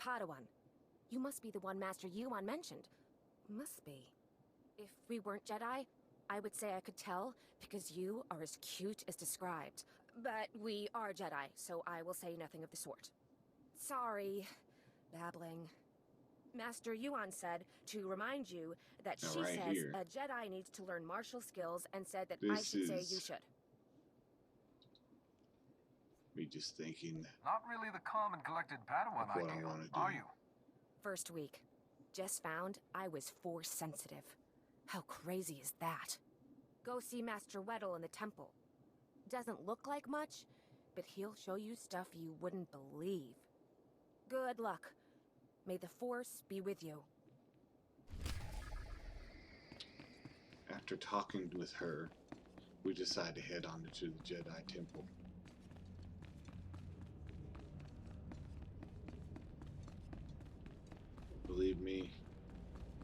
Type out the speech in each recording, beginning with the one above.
Padawan. You must be the one Master Yuan mentioned. Must be. If we weren't Jedi, I would say I could tell, because you are as cute as described. But we are Jedi, so I will say nothing of the sort. Sorry. Babbling. Master Yuan said to remind you that she right says here. a Jedi needs to learn martial skills and said that I This should say is- you should. Me just thinking Not really the calm and collected Padawan of what I ideal, want to are do. you? First week. Just found I was Force sensitive. How crazy is that? Go see Master Weddle in the temple. Doesn't look like much, but he'll show you stuff you wouldn't believe. Good luck. May the Force be with you. After talking with her, we decide to head on to the Jedi Temple. Believe me,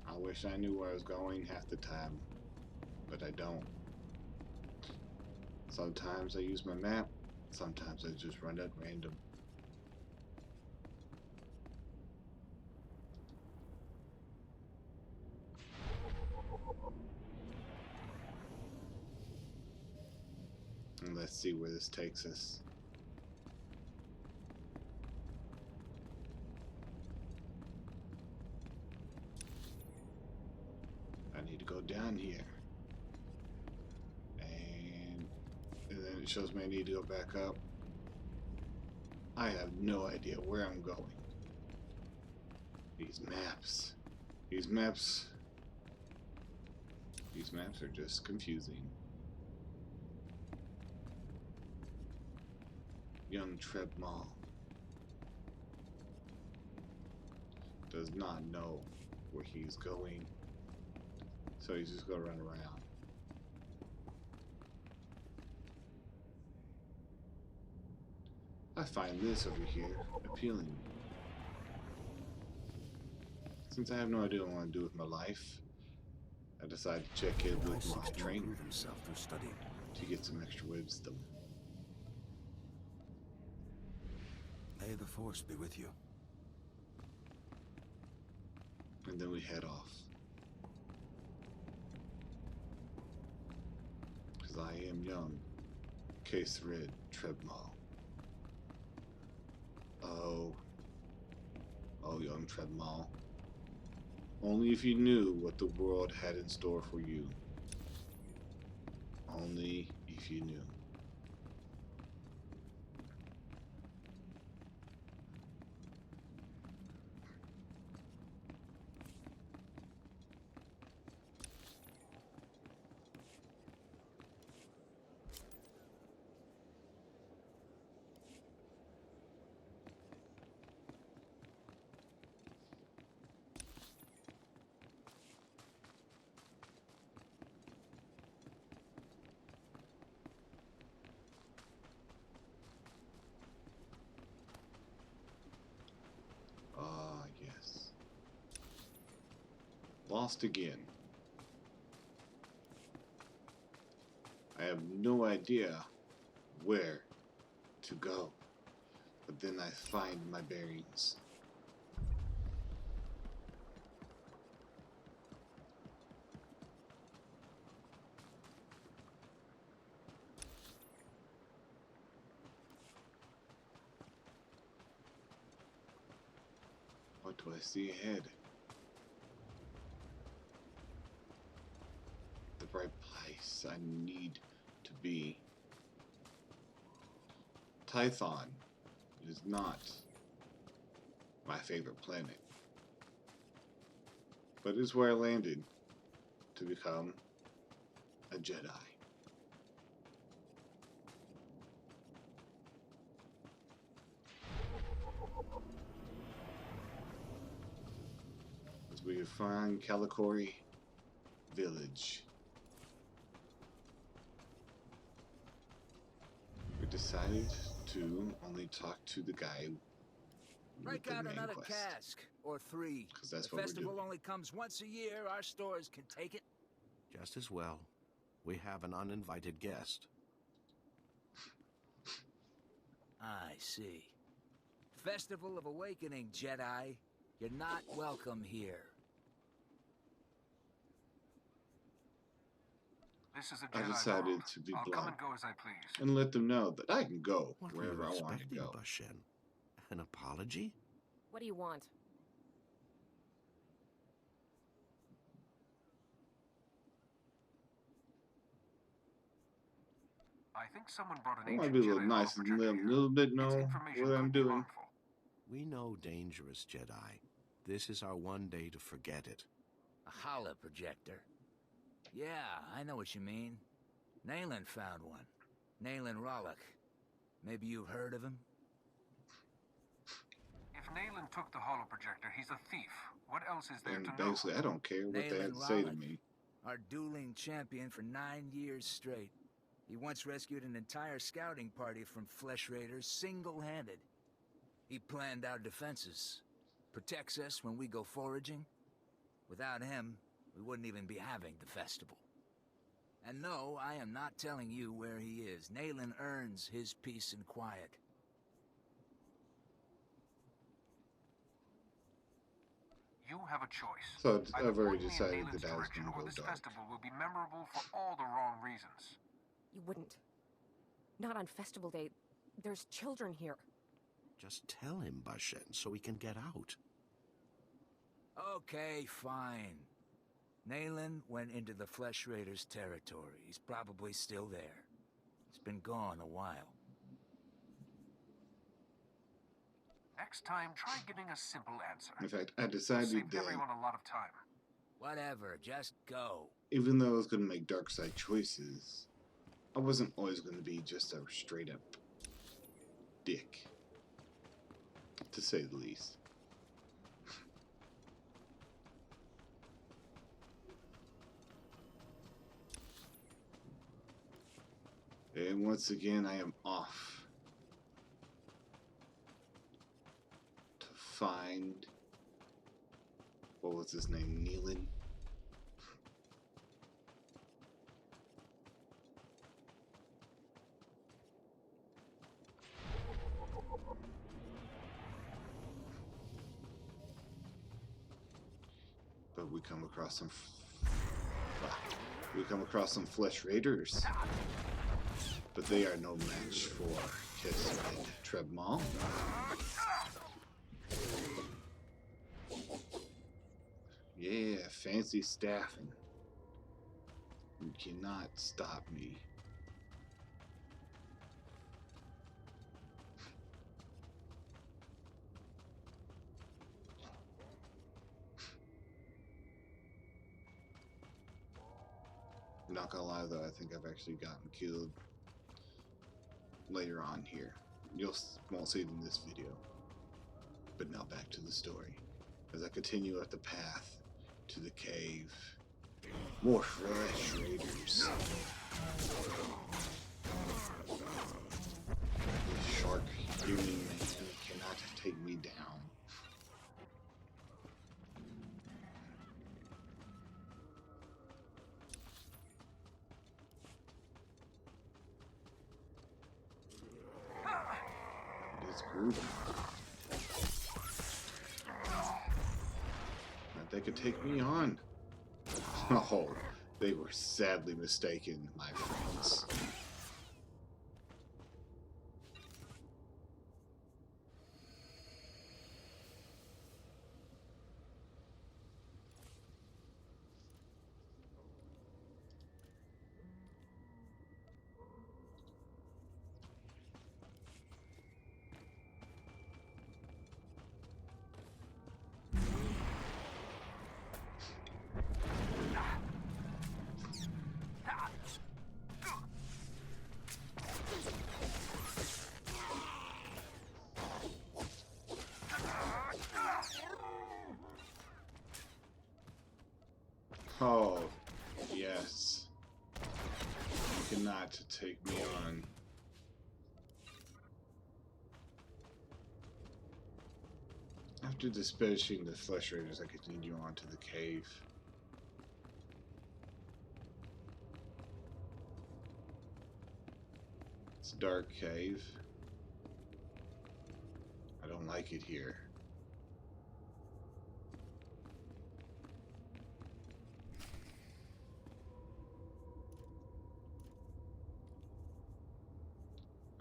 I wish I knew where I was going half the time, but I don't. Sometimes I use my map, sometimes I just run at random. And let's see where this takes us. I need to go down here. And then it shows me I need to go back up. I have no idea where I'm going. These maps. These maps are just confusing. Young Trebmal does not know where he's going, so he's just gonna run around. I find this over here appealing. Since I have no idea what I want to do with my life, I decided to check in with my trainer himself through studying to get some extra wisdom. May the Force be with you. And then we head off. Because I am young, Kcirred Trebmal. Oh, young Trebmal. Only if you knew what the world had in store for you. Only if you knew. Ah, yes. Lost again. I have no idea where to go, but then I find my bearings. What do I see ahead? The right place I need to be. Tython is not my favorite planet, but it's where I landed to become a Jedi. As we find Kcirred Village. We decided to only talk to the guy with Break the out main another quest. cask, or 3. 'Cause that's the what we're festival doing. only comes once a year. Our stores can take it. Just as well. We have an uninvited guest. I see. Festival of Awakening, Jedi. You're not welcome here. This is a I Jedi decided world. to be I'll come blunt and go as I please. and let them know that I can go What were wherever you I want to expecting, go. Bashen? An apology? What do you want? I think someone brought an I want to ancient be a little Jedi nice and holoprojector let them a here. little bit Its know information what I'm could be doing. harmful. We know dangerous, Jedi. This is our one day to forget it. A holoprojector. Yeah, I know what you mean. Nayland found one. Nayland Rollock. Maybe you've heard of him? If Nayland took the holoprojector, he's a thief. What else is there And to know? basically, I don't care what they have Nayland to say to Rollock. me. Our dueling champion for 9 years straight. He once rescued an entire scouting party from flesh raiders single-handed. He planned our defenses. Protects us when we go foraging. Without him, we wouldn't even be having the festival. And no, I am not telling you where he is. Nayland earns his peace and quiet. You have a choice. So Either I've already point me in decided Nayland's that I was direction, going to or go this dark. festival will be memorable for all the wrong reasons. You wouldn't. Not on festival day. There's children here. Just tell him, Bashen, so we can get out. Okay, fine. Nayland went into the Flesh Raiders' territory. He's probably still there. He's been gone a while. Next time, try giving a simple answer. In fact, I Save decided that everyone a lot of time. Whatever, just go. even though I was going to make dark side choices, I wasn't always going to be just a straight up dick, to say the least. And once again, I am off to find, what was his name, Neelan? But we come across some flesh raiders. But they are no match for Kcirred Trebmal. Yeah, fancy staffing. You cannot stop me. Not gonna lie though, I think I've actually gotten killed later on here. Won't see it in this video. But now back to the story. As I continue up the path to the cave. More flesh raiders. The shark human man cannot take me down. It's brutal. They could take me on. Oh, they were sadly mistaken, my friends. Oh, yes. You cannot take me on. After dispatching the flesh raiders, I continue on to the cave. It's a dark cave. I don't like it here.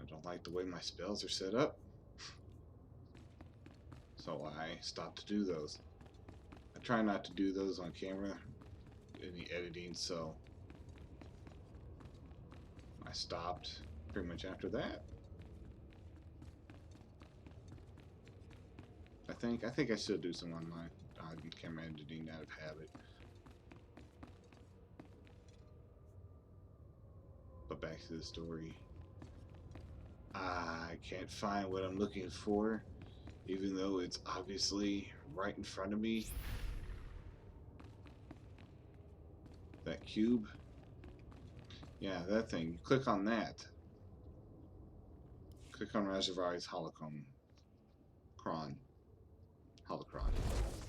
I don't like the way my spells are set up. So I stopped to do those. I try not to do those on camera, any editing, so I stopped pretty much after that. I think I should do some on my camera editing out of habit. But back to the story. I can't find what I'm looking for, even though it's obviously right in front of me. That cube. Yeah, that thing. You click on that. Click on Rajavari's holocron. Holocron.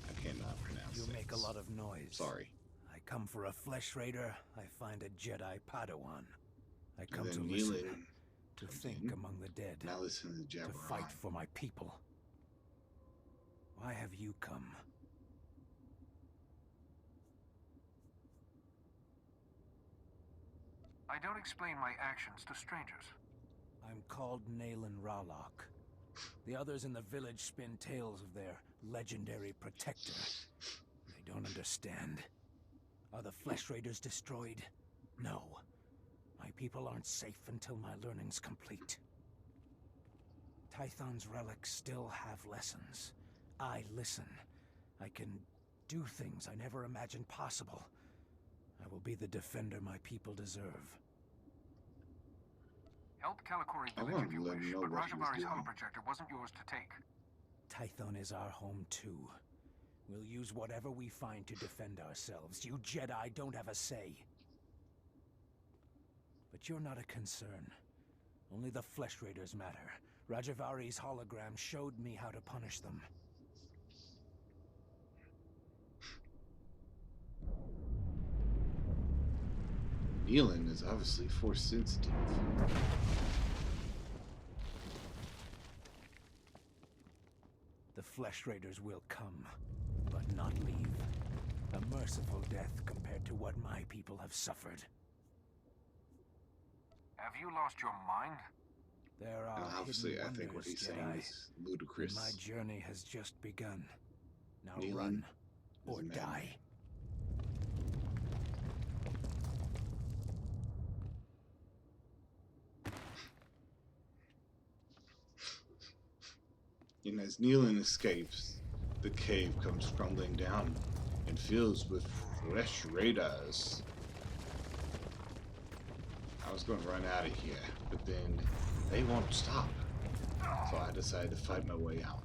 I cannot pronounce it. You make a lot of noise. Sorry. I come for a flesh raider. I find a Jedi Padawan. I come And to then listen, Neelan to comes think in. among the dead, Now listen to the to Jabberon. fight for my people. Why have you come? I don't explain my actions to strangers. I'm called Naylan Ralok. The others in the village spin tales of their legendary protector. They don't understand. Are the flesh raiders destroyed? No. My people aren't safe until my learning's complete. Tython's relics still have lessons. I listen. I can do things I never imagined possible. I will be the defender my people deserve. Help Kcirred I village wanted if to you let him wish, know but what he was Rajavari's doing. holoprojector wasn't yours to take. Tython is our home too. We'll use whatever we find to defend ourselves. You Jedi don't have a say. But you're not a concern. Only the flesh raiders matter. Rajavari's hologram showed me how to punish them. Neelan is obviously force sensitive. The flesh raiders will come, but not leave. A merciful death compared to what my people have suffered. Have you lost your mind? There are And obviously, hidden I think what wonders, he's saying Jedi. is ludicrous. My journey has just begun. Now Neelan run is or a madman. die. And as Neelan escapes, the cave comes crumbling down and fills with flesh raiders. I was going to run out of here, but then they won't stop. So I decided to fight my way out.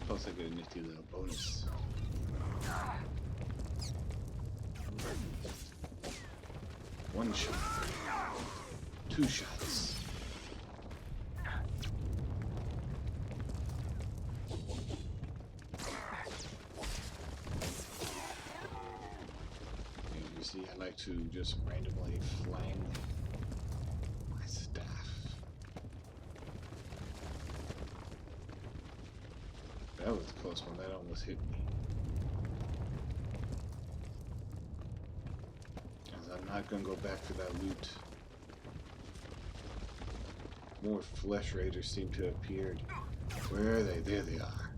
Plus I get a nifty little bonus. One shot. Two shots. You see, I like to just randomly flang my staff. That was a close one. That almost hit me. As I'm not gonna go back for that loot. More flesh raiders seem to have appeared. Where are they? There they are.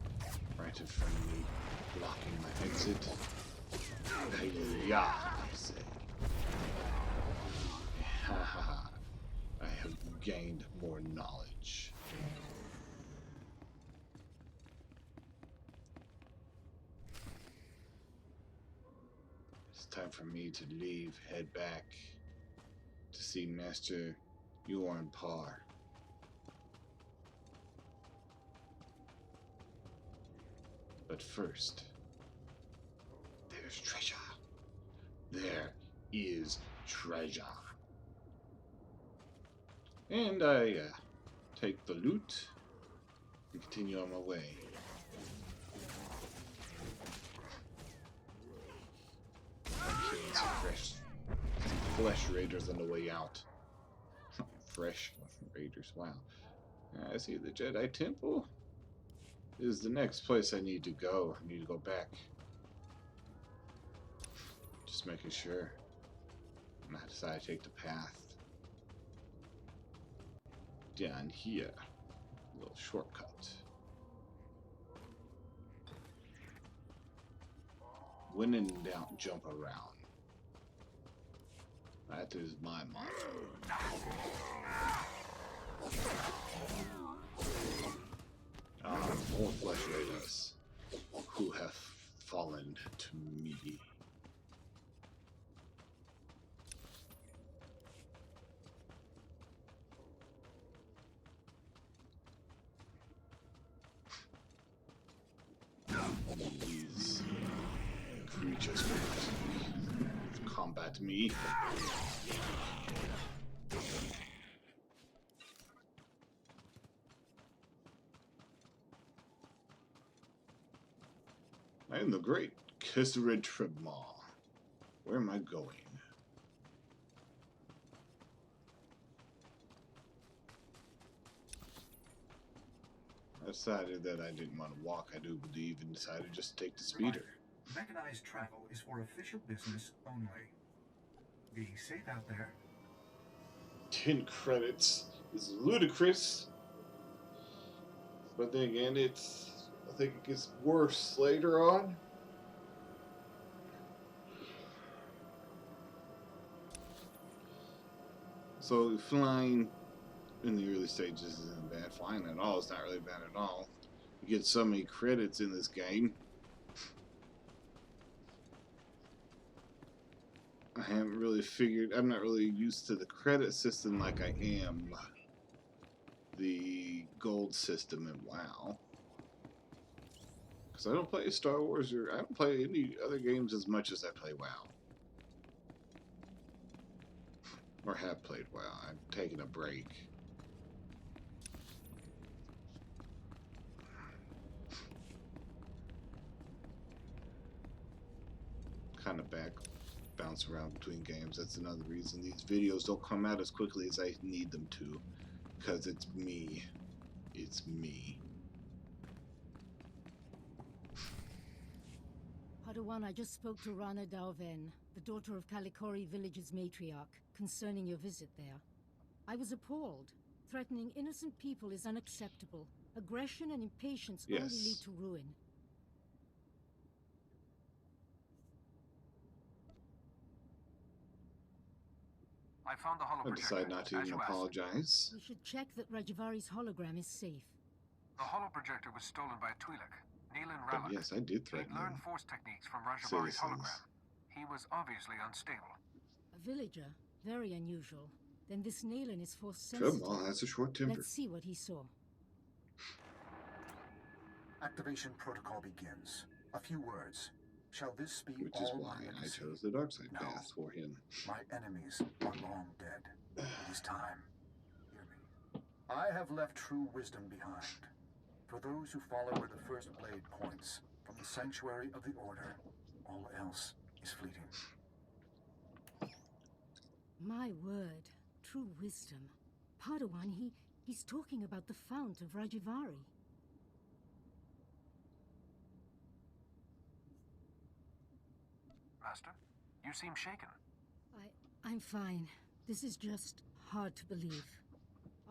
Right in front of me, blocking my exit. Yeah, I say. Ha ha ha. I have gained more knowledge. It's time for me to leave, head back to see Master Yuan Par. But first, there's treasure. There is treasure. And I take the loot and continue on my way. I'm killing some flesh raiders on the way out. fresh raiders. Wow. I see the Jedi Temple is the next place I need to go. I need to go back. Just making sure. I'm gonna decide to take the path down here. A little shortcut. When in doubt, jump around. That is my motto. More flesh raiders who have fallen to me. These creatures combat me. I am the great Kcirred Trebmal. Where am I going? I decided that I didn't want to walk, I do believe, and decided just to take the speeder. Mechanized travel is for official business only. Be safe out there. 10 credits is ludicrous. But then again, I think it gets worse later on. So flying in the early stages isn't bad. Flying at all is not really bad at all. You get so many credits in this game. I haven't really figured, I'm not really used to the credit system like I am the gold system in WoW. Because I don't play Star Wars, or I don't play any other games as much as I play WoW. Or have played WoW. I've taken a break. Kind of bounce around between games. That's another reason these videos don't come out as quickly as I need them to. Because it's me. It's me. Padawan, I just spoke to Rana Dalven, the daughter of Kalikori village's matriarch, concerning your visit there. I was appalled. Threatening innocent people is unacceptable. Aggression and impatience only lead to ruin. I found the holo I projector. decide not to as even you asked. apologize. We should check that Rajavari's hologram is safe. The holo projector was stolen by Twi'lek, Neelan But Ralak. yes, I did He'd threaten learned him. force techniques from Rajavari's Citizens. hologram. He was obviously unstable. A villager? Very unusual. Then this Neelan is force sensitive. Trebmal has a short temper. Let's see what he saw. Activation protocol begins. A few words. Shall this be Which is all why my I legacy? chose the dark side No. path for him. My enemies are long dead. It is time. Hear me. I have left true wisdom behind. For those who follow where the first blade points, from the sanctuary of the Order, all else is fleeting. My word. True wisdom. Padawan, he's talking about the Fount of Rajivari. Master, you seem shaken. I'm fine. This is just hard to believe.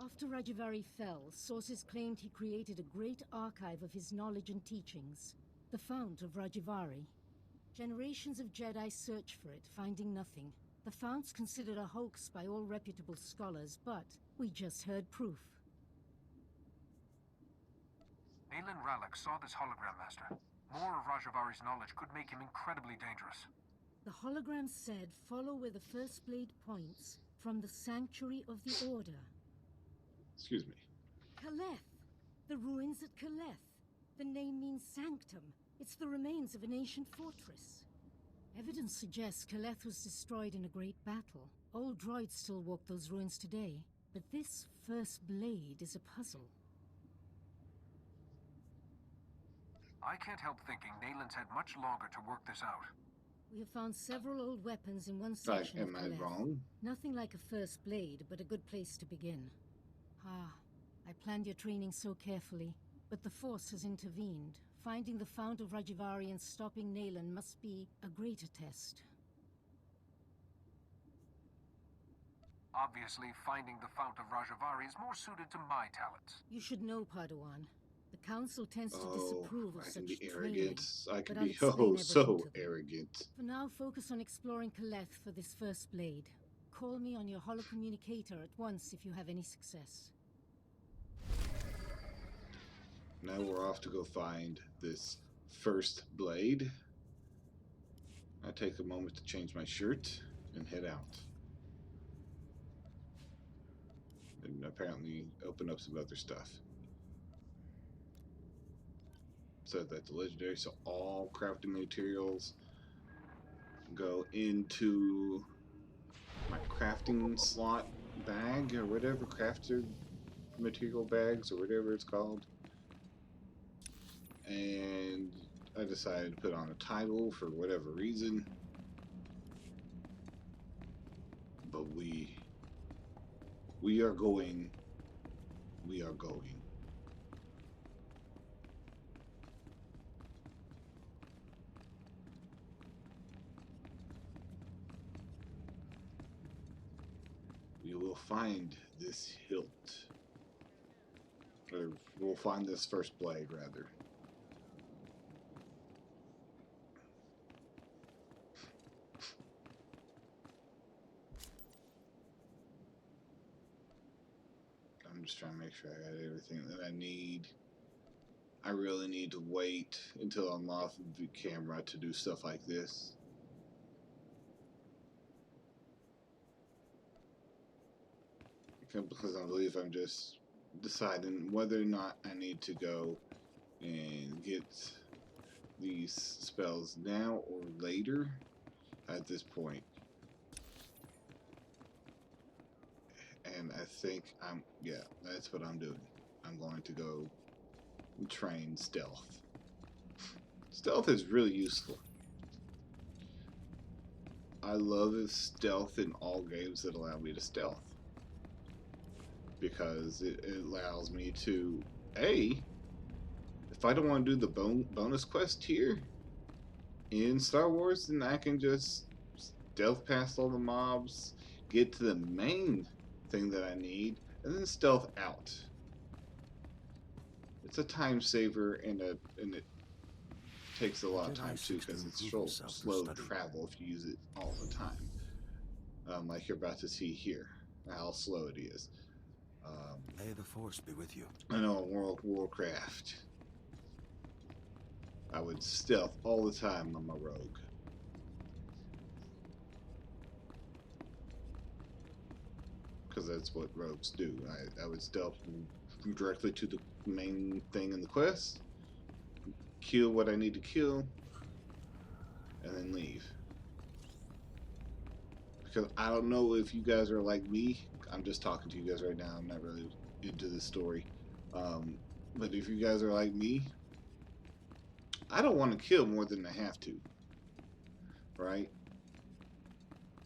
After Rajivari fell, sources claimed he created a great archive of his knowledge and teachings. The Fount of Rajivari. Generations of Jedi search for it, finding nothing. The Fount's considered a hoax by all reputable scholars, but we just heard proof. Neelan Ralak saw this hologram, Master. More of Rajavari's knowledge could make him incredibly dangerous. The hologram said, follow where the first blade points, from the sanctuary of the Order. Excuse me. Kaleth! The ruins at Kaleth. The name means sanctum. It's the remains of an ancient fortress. Evidence suggests Kaleth was destroyed in a great battle. Old droids still walk those ruins today, but this first blade is a puzzle. I can't help thinking Neelan's had much longer to work this out. We have found several old weapons in one Like, section am of I Kcirred. wrong? Nothing like a first blade, but a good place to begin. Ah, I planned your training so carefully, but the Force has intervened. Finding the Fount of Rajivari and stopping Nayland must be a greater test. Obviously, finding the Fount of Rajavari is more suited to my talents. You should know, Padawan. The Council tends to Oh, disapprove of I can such be training. arrogant. I can but I'll be explain so everything to them. arrogant. For now, focus on exploring Kcirred for this first blade. Call me on your holocommunicator at once if you have any success. Now we're off to go find this first blade. I take a moment to change my shirt and head out. And apparently open up some other stuff. So that the legendary, so all crafting materials go into my crafting slot bag or whatever, crafted material bags or whatever it's called. And I decided to put on a title for whatever reason. But we are going. We will find this hilt. Or we'll find this first blade, rather. I'm just trying to make sure I got everything that I need. I really need to wait until I'm off the camera to do stuff like this. Because I believe I'm just deciding whether or not I need to go and get these spells now or later at this point. And I think yeah, that's what I'm doing. I'm going to go train stealth. Stealth is really useful. I love stealth in all games that allow me to stealth. Because it allows me to, if I don't want to do the bonus quest here in Star Wars, then I can just stealth past all the mobs, get to the main thing that I need, and then stealth out. It's a time saver, and it takes a lot of time too, because it's slow travel if you use it all the time. Like you're about to see here, how slow it is. May the Force be with you. I know in World of Warcraft, I would stealth all the time on my rogue. Because that's what rogues do. I would stealth directly to the main thing in the quest, kill what I need to kill, and then leave. Because I don't know if you guys are like me. I'm just talking to you guys right now. I'm not really into this story. But if you guys are like me, I don't want to kill more than I have to. Right?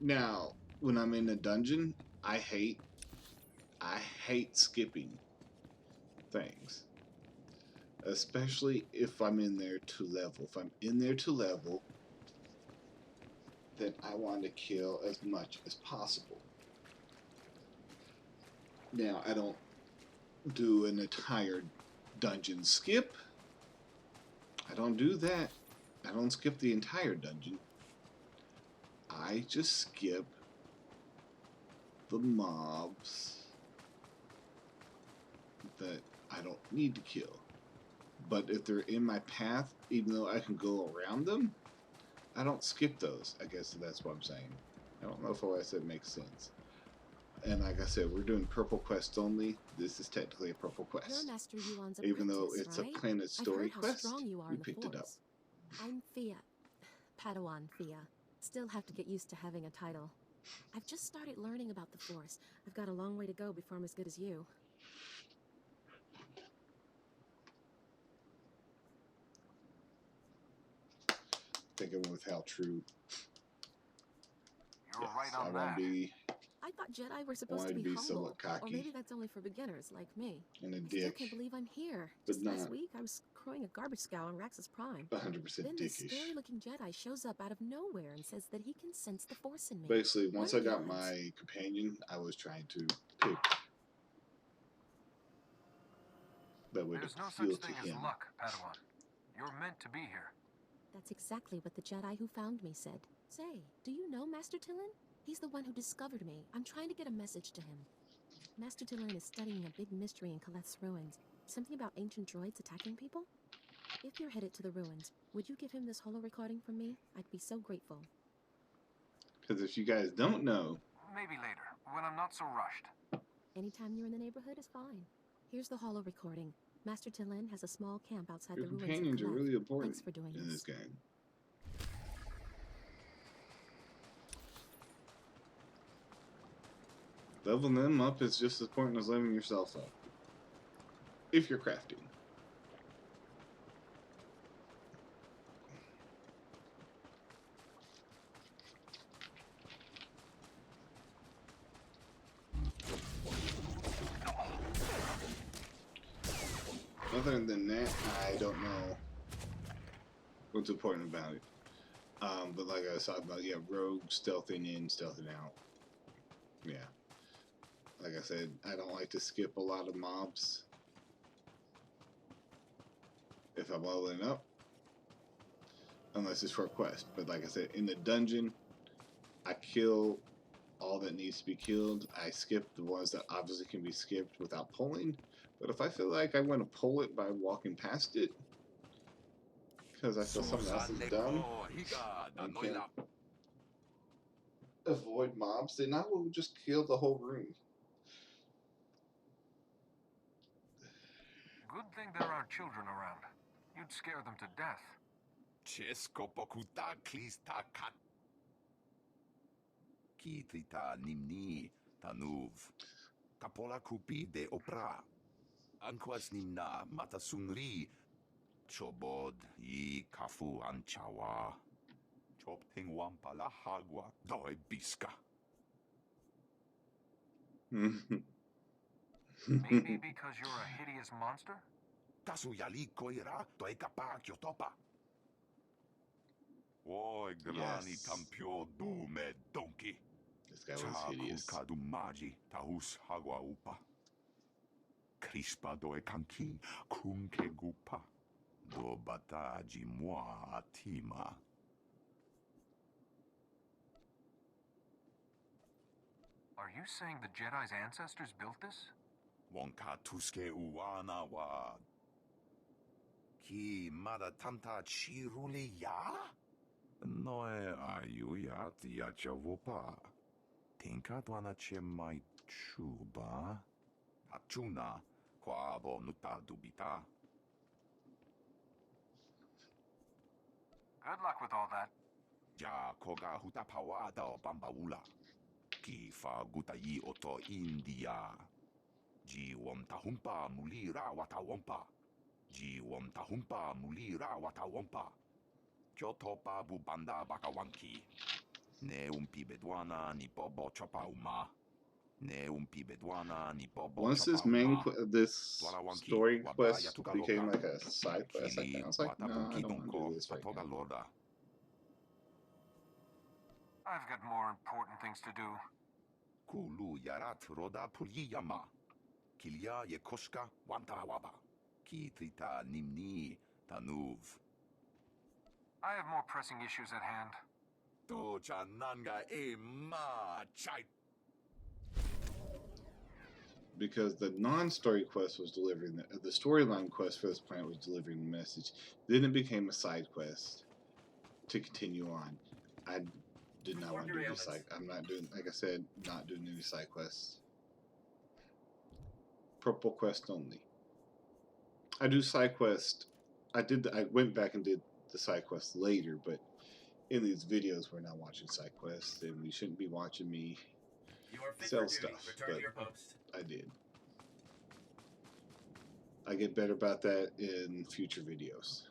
Now, when I'm in a dungeon, I hate skipping things. Especially if I'm in there to level. If I'm in there to level, then I want to kill as much as possible. Now, I don't do an entire dungeon skip. I don't do that. I don't skip the entire dungeon. I just skip the mobs that I don't need to kill. But if they're in my path, even though I can go around them, I don't skip those. I guess that's what I'm saying. I don't know if what I said makes sense. And like I said, we're doing purple quest only. This is technically a purple quest. You're Master Yuan's Even though apprentice, it's right? a planet story I've heard how quest, strong you are we in the picked it up. Force. I'm Thea. Padawan Thea. Still have to get used to having a title. I've just started learning about the Force. I've got a long way to go before I'm as good as you. thinking with how true. You're right I on want that. to be, I thought Jedi were I supposed want to to be be humble. somewhat Or cocky maybe that's only for beginners like me. and a I still dick, can't believe I'm here. but Just last not week, I was crowing a garbage scow on Rax's Prime. 100% Then this dickish. scary-looking Jedi shows up out of nowhere and says that he can sense the Force in me. Basically, once What I are got the odds? my companion, I was trying to pick that would There's no appeal such to thing as him. luck, Padawan. You're meant to be here. That's exactly what the Jedi who found me said. Say, do you know Master Tillin? He's the one who discovered me. I'm trying to get a message to him. Master Tillin is studying a big mystery in Kcirred's ruins. Something about ancient droids attacking people? If you're headed to the ruins, would you give him this holo recording from me? I'd be so grateful. Because if you guys don't know, Maybe later, when I'm not so rushed. Anytime you're in the neighborhood is fine. Here's the holo recording. Master Tillin has a small camp outside your the ruins of companions are Kcirred. really important Thanks for doing in this. this game. Leveling them up is just as important as leveling yourself up. If you're crafting. Other than that, I don't know what's important about it. But like I was talking about, yeah, rogue, stealthing in, stealthing out. Yeah. Like I said, I don't like to skip a lot of mobs if I'm leveling up. Unless it's for a quest. But like I said, in the dungeon, I kill all that needs to be killed. I skip the ones that obviously can be skipped without pulling. But if I feel like I want to pull it by walking past it, because I feel something else is dumb, and can avoid mobs, then I will just kill the whole room. Good thing there are children around. You'd scare them to death. Česko pokuta klista kat. Kitrita nimni tanuv. Kapola kupi de opra. Anquas nimna matasunri. Chobod I kafu anchawa. Chopting wampala hagwa doi biska. Maybe because you're a hideous monster? Tasu yali koira doi kapa kyotopa. Oi grani Yes. tampio dume donkey. This guy was hideous. Kadumaji tahus hagwa upa. Crispa doe kanki kunke gupa. Do bataji moi atima. Are you saying the Jedi's ancestors built this? Wonka tuske uana wa. Ki mada tamta chiruli ya? Noe ayuya tiacha wupa. Tinka dwana che mai chuba. Achuna quavo nuta dubita. Good luck with all that. Ja koga huta pawada o bambaula. Ki fa gutai oto India. Ji wom tahumpa mulira wata wompa. Ji wom tahumpa mulira wata wompa. Kyotopa bubanda bakawanki. Ne umpi bedwana ni bobo chopa uma. Ne umpi bedwana ni bobo Once chopa this main uma. this story quest became like a side quest, I was like, no, I don't want to do this right now. I've got more important things to do. Kulu yarat roda puliyama. Kilia yekoshka wantawaba. Kitrita nimni tanuv. I have more pressing issues at hand. To chananga e ma chai. Because the non-story quest was delivering the storyline quest for this planet was delivering the message. Then it became a side quest to continue on. I did not want to do this side. I'm not doing, like I said, not doing any side quests. Purple quest only. I do side quest. I went back and did the side quest later, but in these videos we're not watching side quests, and we shouldn't be watching me sell stuff. But I did. I get better about that in future videos.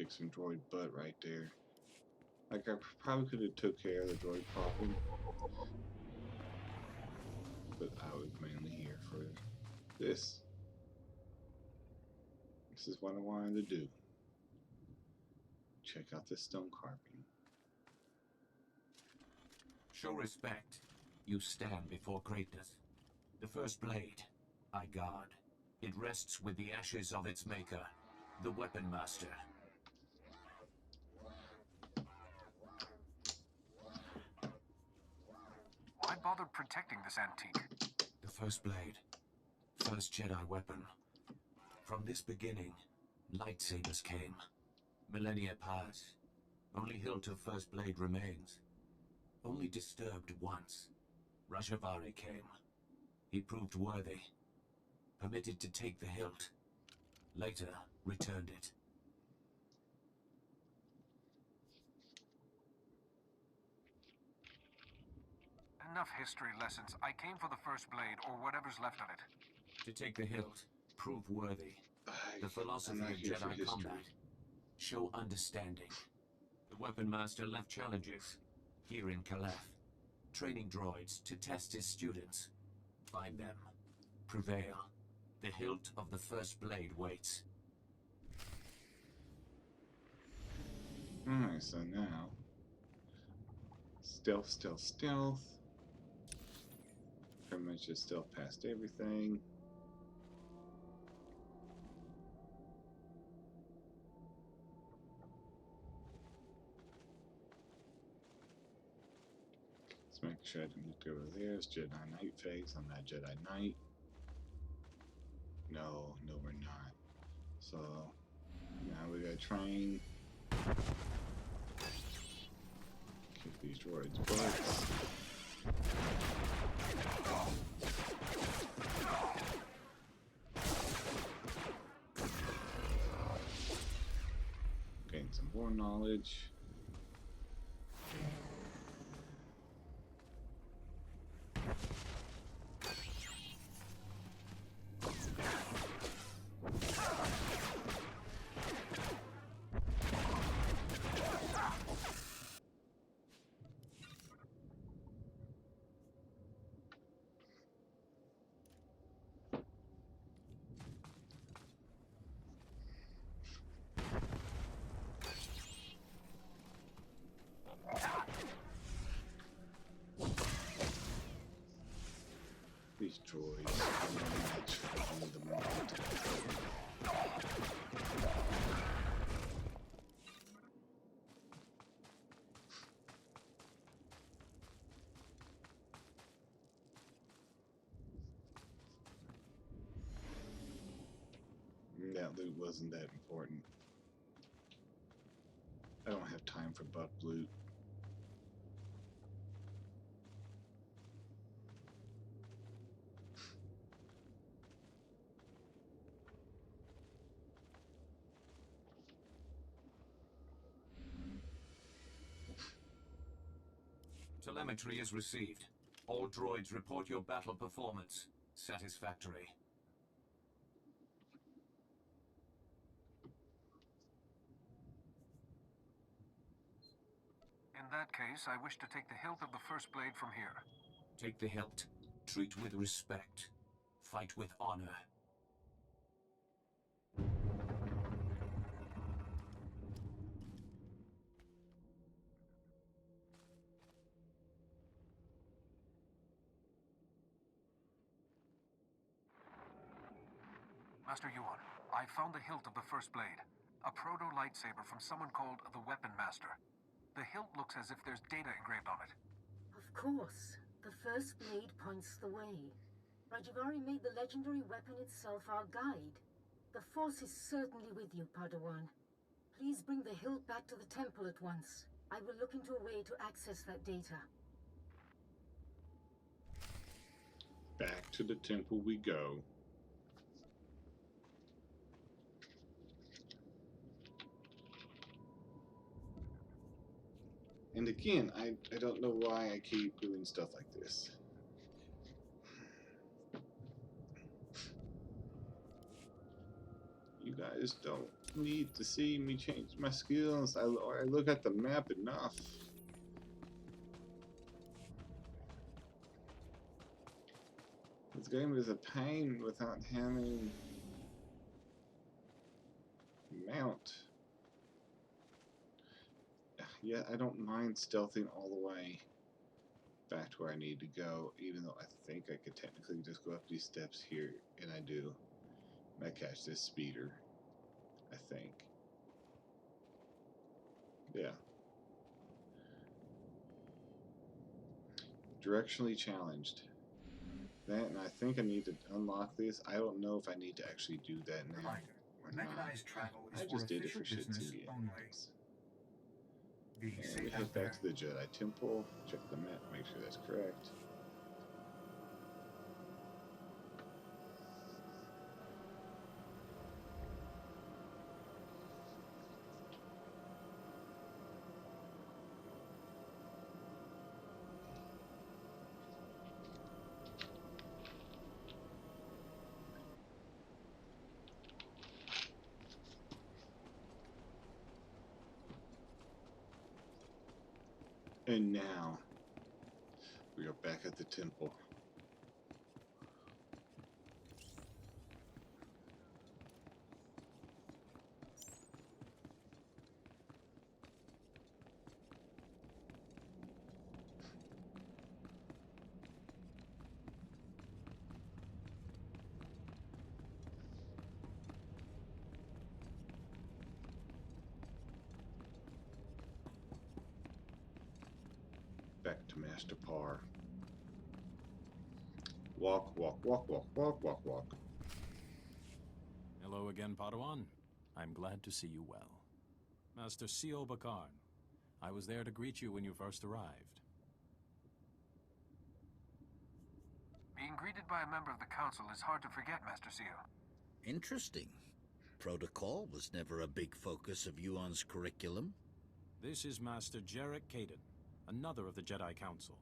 kick some droid butt right there. Like, I probably could have took care of the droid problem, but I was mainly here for this. This is what I wanted to do. Check out this stone carving. Show respect. You stand before greatness. The first blade, I guard. It rests with the ashes of its maker, the Weapon Master. Why bother protecting this antique? The first blade. First Jedi weapon. From this beginning, lightsabers came. Millennia pass. Only hilt of first blade remains. Only disturbed once. Rajavari came. He proved worthy. Permitted to take the hilt. Later, returned it. Enough history lessons. I came for the first blade, or whatever's left of it. To take the hilt. Prove worthy. The philosophy of Jedi combat. Show understanding. The Weapon Master left challenges. Here in Calaf. Training droids to test his students. Find them. Prevail. The hilt of the first blade waits. Alright, so now... Stealth, stealth, stealth. Pretty much just stealth past everything. Let's make sure I didn't look over there. It's Jedi Knight phase. I'm not Jedi Knight. No, we're not. So, now we gotta train. Kick these droids' butts. Gain some more knowledge. These droids are no match for the moment. That loot wasn't that important. I don't have time for buff loot. Telemetry is received. All droids report your battle performance. Satisfactory. In that case, I wish to take the hilt of the first blade from here. Take the hilt. Treat with respect. Fight with honor. Master Yuan, I found the hilt of the first blade. A proto-lightsaber from someone called the Weapon Master. The hilt looks as if there's data engraved on it. Of course. The first blade points the way. Rajavari made the legendary weapon itself our guide. The Force is certainly with you, Padawan. Please bring the hilt back to the temple at once. I will look into a way to access that data. Back to the temple we go. And again, I don't know why I keep doing stuff like this. You guys don't need to see me change my skills. I look at the map enough. This game is a pain without having mount. Yeah, I don't mind stealthing all the way back to where I need to go, even though I think I could technically just go up these steps here, and I do. And I catch this speeder, I think. Yeah. Directionally challenged. That, and I think I need to unlock this. I don't know if I need to actually do that now or not. Mechanized travel is I for just did it official for shits business and only. gigs. Be And safe we out head there. back to the Jedi Temple, check the map, make sure that's correct. And now, we are back at the temple. Back to Master Par. Walk, walk, walk, walk, walk, walk, walk. Hello again, Padawan. I'm glad to see you well. Master C.O. Bakarn, I was there to greet you when you first arrived. Being greeted by a member of the council is hard to forget, Master Seal. Interesting. Protocol was never a big focus of Yuan's curriculum. This is Master Jarek Kaden, another of the Jedi Council.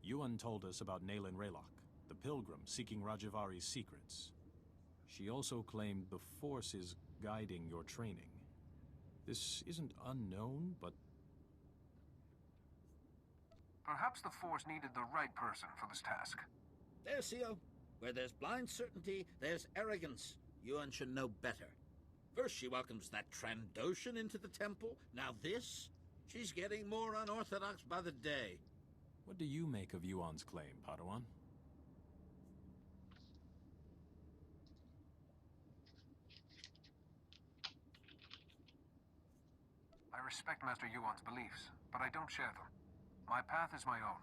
Yuan told us about Nayland Raylock, the pilgrim seeking Rajavari's secrets. She also claimed the Force is guiding your training. This isn't unknown, but... Perhaps the Force needed the right person for this task. There, Sio. Where there's blind certainty, there's arrogance. Yuan should know better. First she welcomes that Trandoshan into the temple, now this? She's getting more unorthodox by the day. What do you make of Yuan's claim, Padawan? I respect Master Yuan's beliefs, but I don't share them. My path is my own.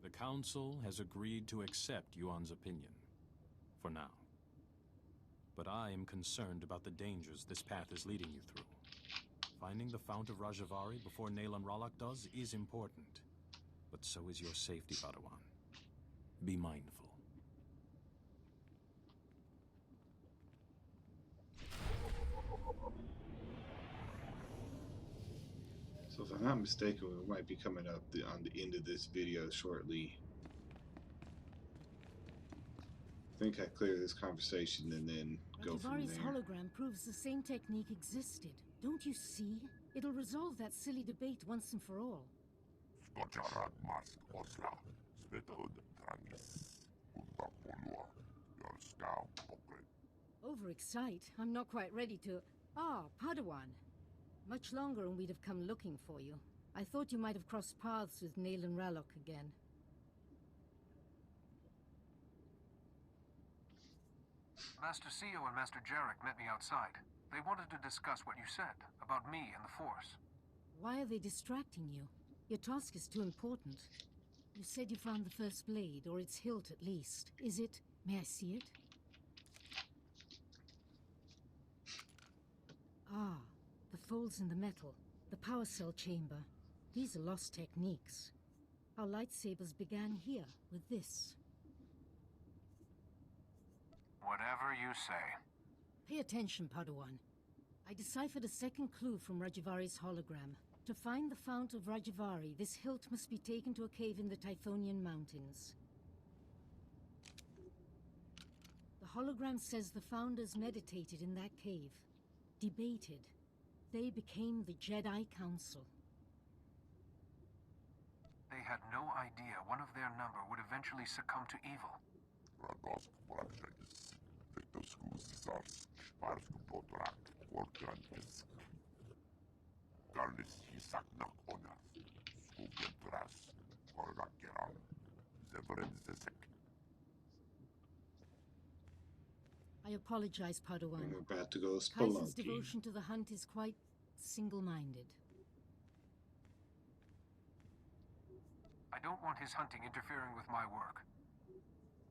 The Council has agreed to accept Yuan's opinion. For now. But I am concerned about the dangers this path is leading you through. Finding the Fount of Rajavari before Nayland Raylock does is important. But so is your safety, Padawan. Be mindful. So if I'm not mistaken, we might be coming up on the end of this video shortly. I think I clear this conversation and then go from Rajavari's there. hologram proves the same technique existed. Don't you see? It'll resolve that silly debate once and for all. Overexcite? I'm not quite ready to... Ah, Padawan. Much longer and we'd have come looking for you. I thought you might have crossed paths with Nayland Raylock again. Master Sio and Master Jarek met me outside. They wanted to discuss what you said about me and the Force. Why are they distracting you? Your task is too important. You said you found the first blade, or its hilt at least. Is it... May I see it? Ah, the folds in the metal. The power cell chamber. These are lost techniques. Our lightsabers began here, with this. Whatever you say. Pay attention, Padawan. I deciphered a second clue from Rajavari's hologram. To find the Fount of Rajavari, this hilt must be taken to a cave in the Typhonian Mountains. The hologram says the Founders meditated in that cave. debated. They became the Jedi Council. They had no idea one of their number would eventually succumb to evil. I apologize, Padawan. We're about to go Kaiser's spelunky. devotion to the hunt is quite single-minded. I don't want his hunting interfering with my work.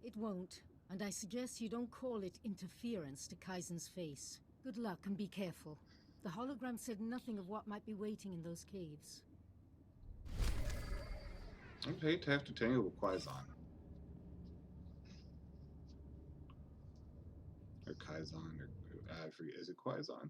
It won't, and I suggest you don't call it interference to Kaizen's face. Good luck and be careful. The hologram said nothing of what might be waiting in those caves. I'd hate to have to tangle with Quizon. Or Kaizen, or I forget, is it Quizon?